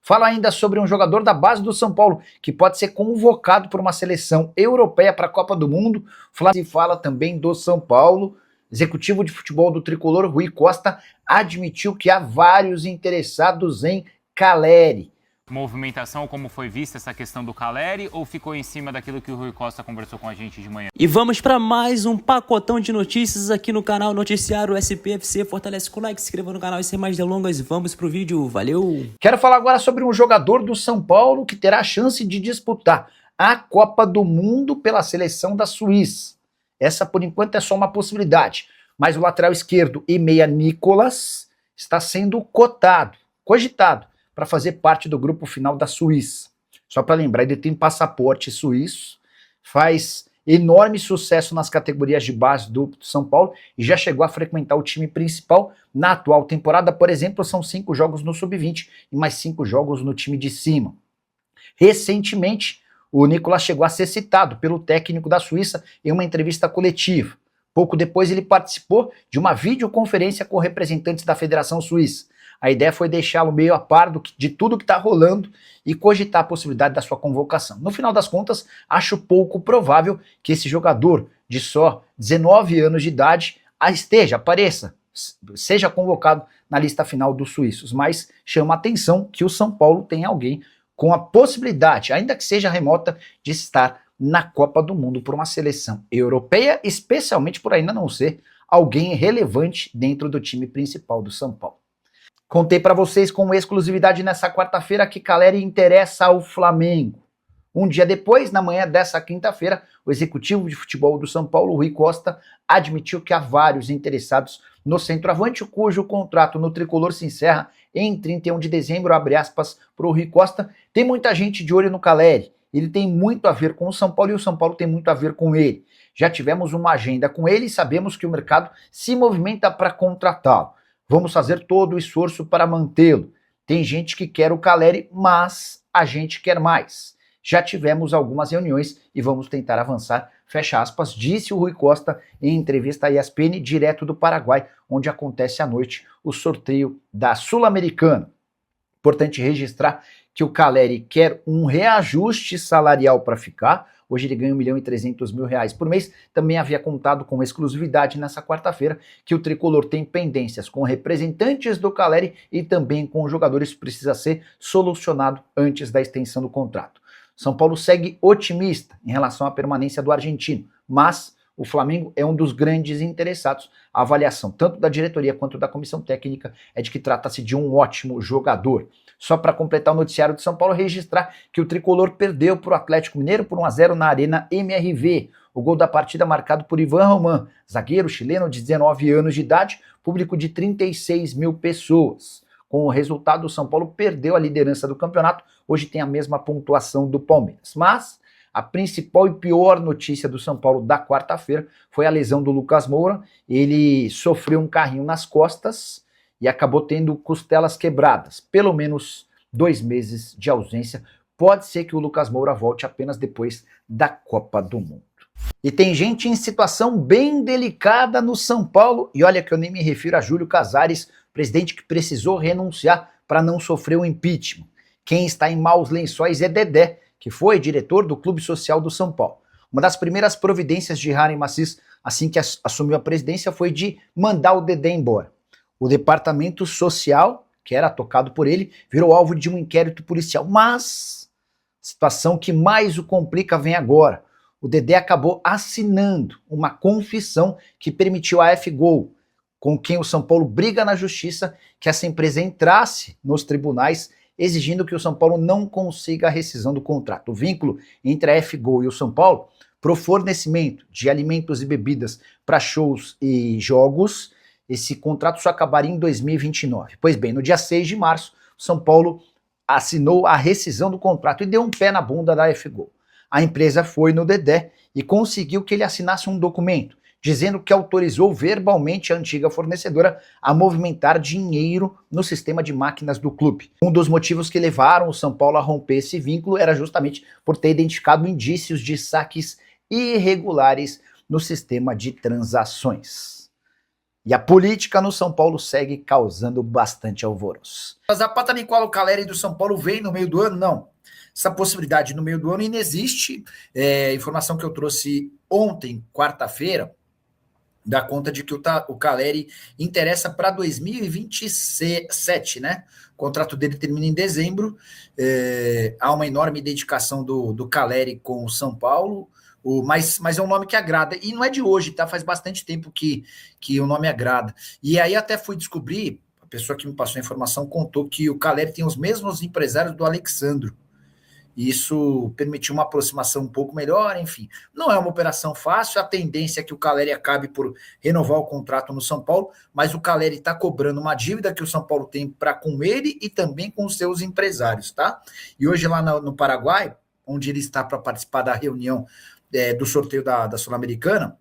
Fala ainda sobre um jogador da base do São Paulo que pode ser convocado por uma seleção europeia para a Copa do Mundo. Se fala também do São Paulo. Executivo de futebol do tricolor, Rui Costa, admitiu que há vários interessados em Calleri. Movimentação, como foi vista essa questão do Calleri, ou ficou em cima daquilo que o Rui Costa conversou com a gente de manhã? E vamos para mais um pacotão de notícias aqui no canal Noticiário SPFC. Fortalece com o like, se inscreva no canal e sem mais delongas, vamos pro vídeo. Valeu! Quero falar agora sobre um jogador do São Paulo que terá a chance de disputar a Copa do Mundo pela seleção da Suíça. Essa, por enquanto, é só uma possibilidade. Mas o lateral esquerdo e meia Nicolas está sendo cogitado, para fazer parte do grupo final da Suíça. Só para lembrar, ele tem passaporte suíço, faz enorme sucesso nas categorias de base do São Paulo e já chegou a frequentar o time principal. Na atual temporada, por exemplo, são 5 jogos no Sub-20 e mais 5 jogos no time de cima. Recentemente, o Nicolas chegou a ser citado pelo técnico da Suíça em uma entrevista coletiva. Pouco depois ele participou de uma videoconferência com representantes da Federação Suíça. A ideia foi deixá-lo meio a par de tudo que está rolando e cogitar a possibilidade da sua convocação. No final das contas, acho pouco provável que esse jogador de só 19 anos de idade apareça, seja convocado na lista final dos suíços, mas chama a atenção que o São Paulo tem alguém com a possibilidade, ainda que seja remota, de estar na Copa do Mundo por uma seleção europeia, especialmente por ainda não ser alguém relevante dentro do time principal do São Paulo. Contei para vocês com exclusividade nessa quarta-feira que Calleri interessa ao Flamengo. Um dia depois, na manhã dessa quinta-feira, o executivo de futebol do São Paulo, Rui Costa, admitiu que há vários interessados no centroavante, cujo contrato no tricolor se encerra em 31 de dezembro, abre aspas para o Rui Costa. Tem muita gente de olho no Calleri, ele tem muito a ver com o São Paulo e o São Paulo tem muito a ver com ele. Já tivemos uma agenda com ele e sabemos que o mercado se movimenta para contratá-lo. Vamos fazer todo o esforço para mantê-lo. Tem gente que quer o Calleri, mas a gente quer mais. Já tivemos algumas reuniões e vamos tentar avançar, fecha aspas, disse o Rui Costa em entrevista à ESPN, direto do Paraguai, onde acontece à noite o sorteio da Sul-Americana. Importante registrar que o Calleri quer um reajuste salarial para ficar. Hoje ele ganha R$1.300.000 por mês. Também havia contado com exclusividade nessa quarta-feira que o tricolor tem pendências com representantes do Calleri e também com os jogadores. Precisa ser solucionado antes da extensão do contrato. São Paulo segue otimista em relação à permanência do argentino, mas o Flamengo é um dos grandes interessados. A avaliação tanto da diretoria quanto da comissão técnica é de que trata-se de um ótimo jogador. Só para completar o noticiário de São Paulo, registrar que o tricolor perdeu para o Atlético Mineiro por 1-0 na Arena MRV. O gol da partida marcado por Ivan Román, zagueiro chileno de 19 anos de idade, público de 36 mil pessoas. Com o resultado, o São Paulo perdeu a liderança do campeonato, hoje tem a mesma pontuação do Palmeiras. Mas a principal e pior notícia do São Paulo da quarta-feira foi a lesão do Lucas Moura. Ele sofreu um carrinho nas costas e acabou tendo costelas quebradas. Pelo menos 2 meses de ausência. Pode ser que o Lucas Moura volte apenas depois da Copa do Mundo. E tem gente em situação bem delicada no São Paulo. E olha que eu nem me refiro a Júlio Casares, presidente que precisou renunciar para não sofrer o impeachment. Quem está em maus lençóis é Dedé, que foi diretor do Clube Social do São Paulo. Uma das primeiras providências de Harry Macis, assim que assumiu a presidência, foi de mandar o Dedé embora. O departamento social, que era tocado por ele, virou alvo de um inquérito policial. Mas a situação que mais o complica vem agora. O Dedé acabou assinando uma confissão que permitiu à F-Gol, com quem o São Paulo briga na justiça, que essa empresa entrasse nos tribunais exigindo que o São Paulo não consiga a rescisão do contrato. O vínculo entre a F-Gol e o São Paulo, para o fornecimento de alimentos e bebidas para shows e jogos, esse contrato só acabaria em 2029. Pois bem, no dia 6 de março, o São Paulo assinou a rescisão do contrato e deu um pé na bunda da F-Gol. A empresa foi no Dedé e conseguiu que ele assinasse um documento dizendo que autorizou verbalmente a antiga fornecedora a movimentar dinheiro no sistema de máquinas do clube. Um dos motivos que levaram o São Paulo a romper esse vínculo era justamente por ter identificado indícios de saques irregulares no sistema de transações. E a política no São Paulo segue causando bastante alvoroço. A Zapata Nicola Caleri do São Paulo vem no meio do ano? Não. Essa possibilidade no meio do ano inexiste. Informação que eu trouxe ontem, quarta-feira, dá conta de que o Caleri interessa para 2027, né? O contrato dele termina em dezembro. Há uma enorme dedicação do Caleri com o São Paulo. Mas é um nome que agrada, e não é de hoje, tá? Faz bastante tempo que o nome agrada. E aí até fui descobrir, a pessoa que me passou a informação contou que o Caleri tem os mesmos empresários do Alexandro. E isso permitiu uma aproximação um pouco melhor, enfim. Não é uma operação fácil, a tendência é que o Caleri acabe por renovar o contrato no São Paulo, mas o Caleri está cobrando uma dívida que o São Paulo tem para com ele e também com os seus empresários, tá? E hoje lá no Paraguai, onde ele está para participar da reunião do sorteio da Sul-Americana.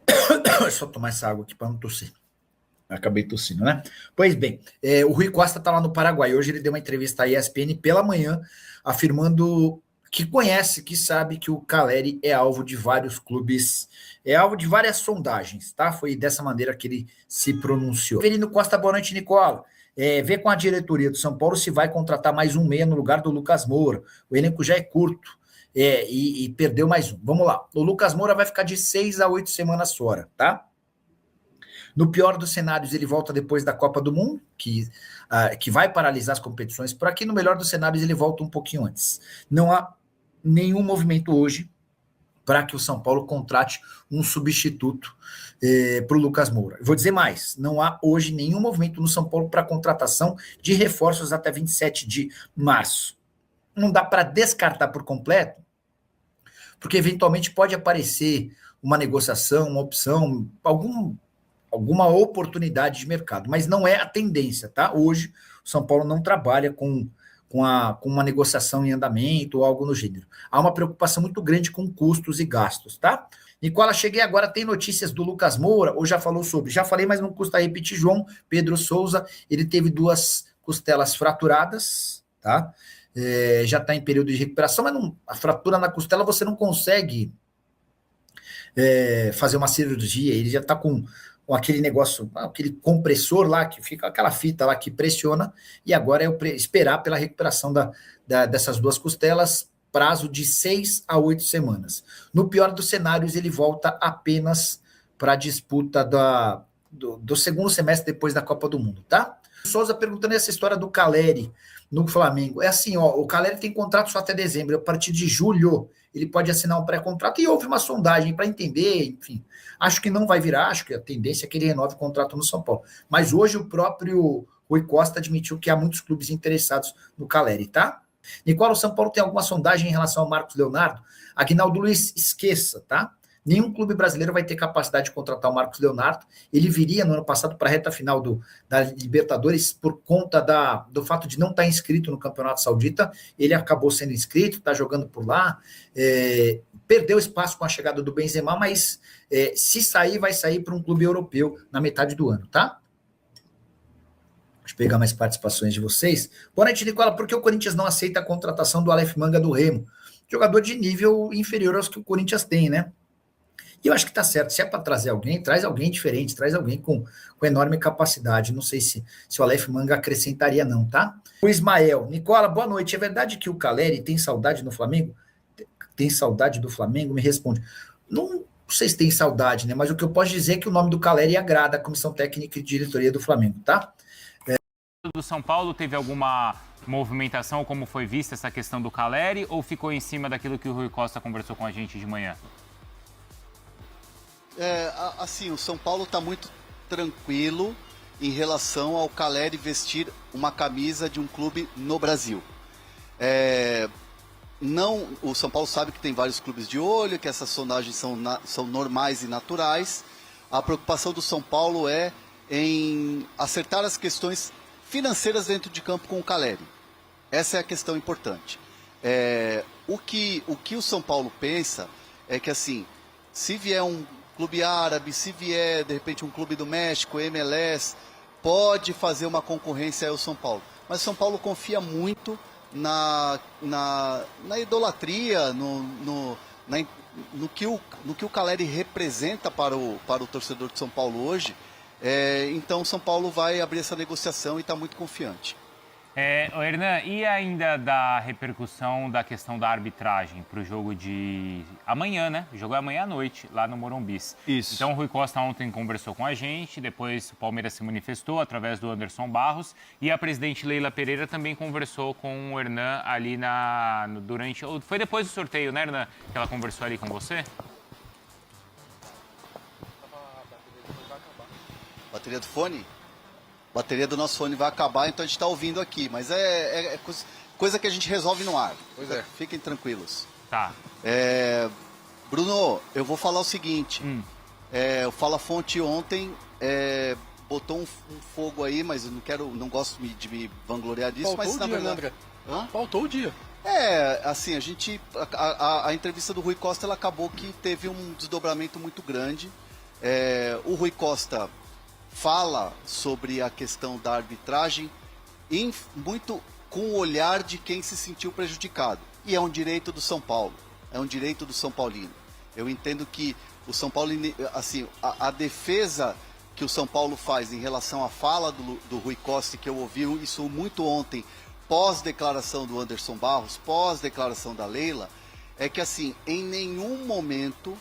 Deixa eu só tomar essa água aqui para não tossir. Acabei tossindo, né? Pois bem, o Rui Costa está lá no Paraguai. Hoje ele deu uma entrevista à ESPN pela manhã, afirmando que conhece, que sabe que o Caleri é alvo de vários clubes, é alvo de várias sondagens, tá? Foi dessa maneira que ele se pronunciou. Avelino Costa, boa noite, Nicola. Vê com a diretoria do São Paulo se vai contratar mais um meia no lugar do Lucas Moura. O elenco já é curto e perdeu mais um. Vamos lá. O Lucas Moura vai ficar de 6 a 8 semanas fora, tá? No pior dos cenários, ele volta depois da Copa do Mundo, que vai paralisar as competições por aqui. No melhor dos cenários, ele volta um pouquinho antes. Não há nenhum movimento hoje para que o São Paulo contrate um substituto para o Lucas Moura. Eu vou dizer mais, não há hoje nenhum movimento no São Paulo para contratação de reforços até 27 de março. Não dá para descartar por completo, porque eventualmente pode aparecer uma negociação, uma opção, alguma oportunidade de mercado, mas não é a tendência, tá? Hoje o São Paulo não trabalha com uma negociação em andamento ou algo no gênero. Há uma preocupação muito grande com custos e gastos, tá? Nicola, cheguei agora, tem notícias do Lucas Moura, ou já falou sobre? Já falei, mas não custa repetir, João Pedro Souza, ele teve 2 costelas fraturadas, tá? Já está em período de recuperação, mas a fratura na costela você não consegue fazer uma cirurgia, ele já está com aquele negócio, aquele compressor lá, que fica aquela fita lá que pressiona, e agora é esperar pela recuperação dessas 2 costelas, prazo de 6 a 8 semanas. No pior dos cenários, ele volta apenas para a disputa do segundo semestre depois da Copa do Mundo, tá? Souza perguntando essa história do Caleri no Flamengo. É assim, ó, o Caleri tem contrato só até dezembro, a partir de julho ele pode assinar um pré-contrato, e houve uma sondagem para entender, enfim. Acho que não vai virar, acho que a tendência é que ele renove o contrato no São Paulo. Mas hoje o próprio Rui Costa admitiu que há muitos clubes interessados no Caleri, tá? Nicola, o São Paulo tem alguma sondagem em relação ao Marcos Leonardo? Aguinaldo Luiz, esqueça, tá? Nenhum clube brasileiro vai ter capacidade de contratar o Marcos Leonardo. Ele viria no ano passado para a reta final da Libertadores por conta do fato de não estar inscrito no Campeonato Saudita. Ele acabou sendo inscrito, está jogando por lá, perdeu espaço com a chegada do Benzema, mas se sair, vai sair para um clube europeu na metade do ano, tá? Deixa eu pegar mais participações de vocês. Boa noite, Nicola. Por que o Corinthians não aceita a contratação do Aleph Manga do Remo? Jogador de nível inferior aos que o Corinthians tem, né? E eu acho que tá certo. Se é para trazer alguém, traz alguém diferente, traz alguém com enorme capacidade. Não sei se o Aleph Manga acrescentaria, não, tá? O Ismael. Nicola, boa noite. É verdade que o Caleri tem saudade no Flamengo? Tem saudade do Flamengo? Me responde. Não sei se tem saudade, né? Mas o que eu posso dizer é que o nome do Caleri agrada a comissão técnica e diretoria do Flamengo, tá? Do São Paulo teve alguma movimentação, como foi vista essa questão do Caleri, ou ficou em cima daquilo que o Rui Costa conversou com a gente de manhã? Assim, o São Paulo está muito tranquilo em relação ao Caleri vestir uma camisa de um clube no Brasil. O São Paulo sabe que tem vários clubes de olho, que essas sondagens são normais e naturais. A preocupação do São Paulo é em acertar as questões financeiras dentro de campo com o Caleri. Essa é a questão importante. O que o São Paulo pensa é que, assim, se vier um clube árabe, se vier, de repente, um clube do México, MLS, pode fazer uma concorrência ao São Paulo. Mas o São Paulo confia muito na idolatria, no que o Caleri representa para o torcedor de São Paulo hoje, então o São Paulo vai abrir essa negociação e está muito confiante. Hernan, e ainda da repercussão da questão da arbitragem para o jogo de amanhã, né? O jogo é amanhã à noite, lá no Morumbi. Isso. Então o Rui Costa ontem conversou com a gente, depois o Palmeiras se manifestou através do Anderson Barros e a presidente Leila Pereira também conversou com o Hernan ali durante... Foi depois do sorteio, né, Hernan, que ela conversou ali com você? Bateria do fone? Bateria do nosso fone vai acabar, então a gente está ouvindo aqui. Mas é coisa que a gente resolve no ar. Pois é. Fiquem tranquilos. Tá. Bruno, eu vou falar o seguinte. O Fala Fonte ontem botou um fogo aí, mas eu não gosto de me vangloriar disso. Faltou mas o na dia, verdade... né, André? Faltou o dia. Assim, a entrevista do Rui Costa, ela acabou que teve um desdobramento muito grande. O Rui Costa fala sobre a questão da arbitragem muito com o olhar de quem se sentiu prejudicado. E é um direito do São Paulo, é um direito do São Paulino. Eu entendo que o São Paulo, assim, a defesa que o São Paulo faz em relação à fala do Rui Costa, que eu ouvi isso muito ontem, pós-declaração do Anderson Barros, pós-declaração da Leila, é que assim, em nenhum momento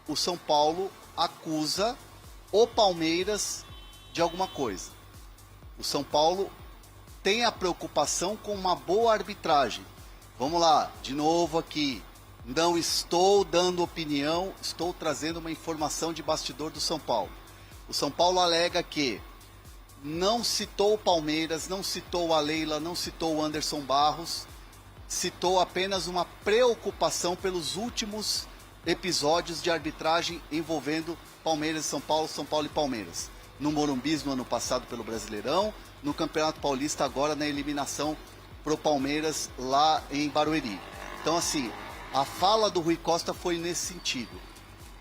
o São Paulo acusa o Palmeiras de alguma coisa. O São Paulo tem a preocupação com uma boa arbitragem. Vamos lá, de novo aqui. Não estou dando opinião, estou trazendo uma informação de bastidor do São Paulo. O São Paulo alega que não citou o Palmeiras, não citou a Leila, não citou o Anderson Barros, citou apenas uma preocupação pelos últimos episódios de arbitragem envolvendo Palmeiras e São Paulo e Palmeiras. No Morumbi no ano passado pelo Brasileirão, no Campeonato Paulista agora na eliminação pro Palmeiras lá em Barueri. Então assim, a fala do Rui Costa foi nesse sentido.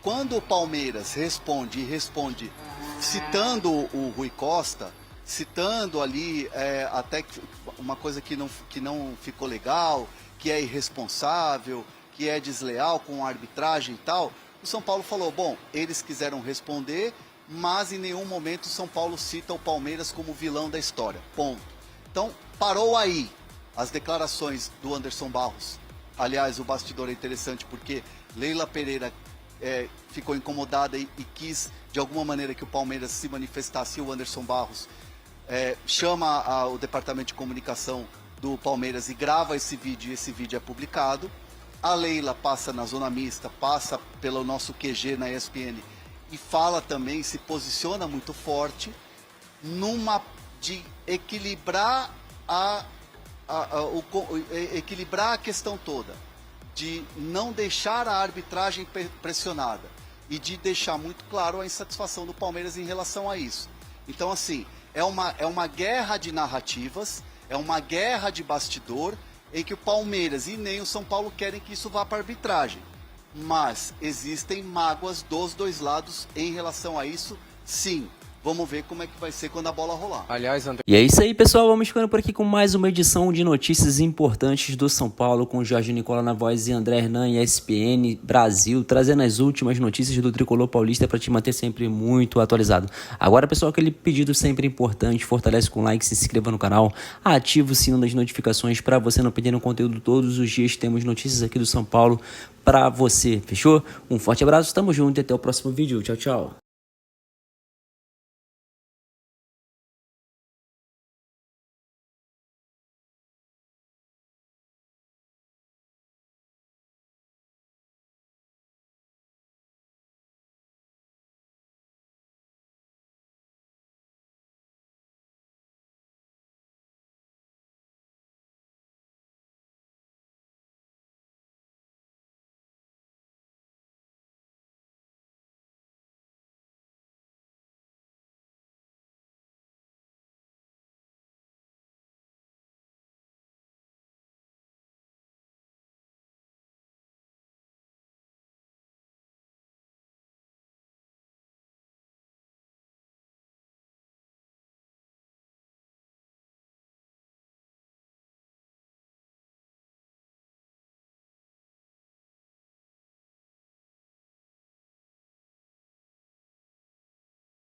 Quando o Palmeiras responde citando o Rui Costa, citando ali até uma coisa que não ficou legal, que é irresponsável, que é desleal com a arbitragem e tal, o São Paulo falou, bom, eles quiseram responder, mas em nenhum momento o São Paulo cita o Palmeiras como vilão da história, ponto. Então, parou aí as declarações do Anderson Barros. Aliás, o bastidor é interessante porque Leila Pereira ficou incomodada e quis, de alguma maneira, que o Palmeiras se manifestasse. O Anderson Barros chama o departamento de comunicação do Palmeiras e grava esse vídeo, e esse vídeo é publicado. A Leila passa na zona mista, passa pelo nosso QG na ESPN e fala também, se posiciona muito forte de equilibrar equilibrar a questão toda, de não deixar a arbitragem pressionada e de deixar muito claro a insatisfação do Palmeiras em relação a isso. Então assim, é uma guerra de narrativas, é uma guerra de bastidor, em que o Palmeiras e nem o São Paulo querem que isso vá para a arbitragem. Mas existem mágoas dos dois lados em relação a isso, sim. Vamos ver como é que vai ser quando a bola rolar. Aliás, André... E é isso aí, pessoal. Vamos ficando por aqui com mais uma edição de notícias importantes do São Paulo, com Jorge Nicola na voz e André Hernan e ESPN Brasil, trazendo as últimas notícias do Tricolor Paulista para te manter sempre muito atualizado. Agora, pessoal, aquele pedido sempre importante, fortalece com like, se inscreva no canal, ativa o sino das notificações para você não perder o conteúdo todos os dias. Temos notícias aqui do São Paulo para você, fechou? Um forte abraço, tamo junto e até o próximo vídeo. Tchau, tchau.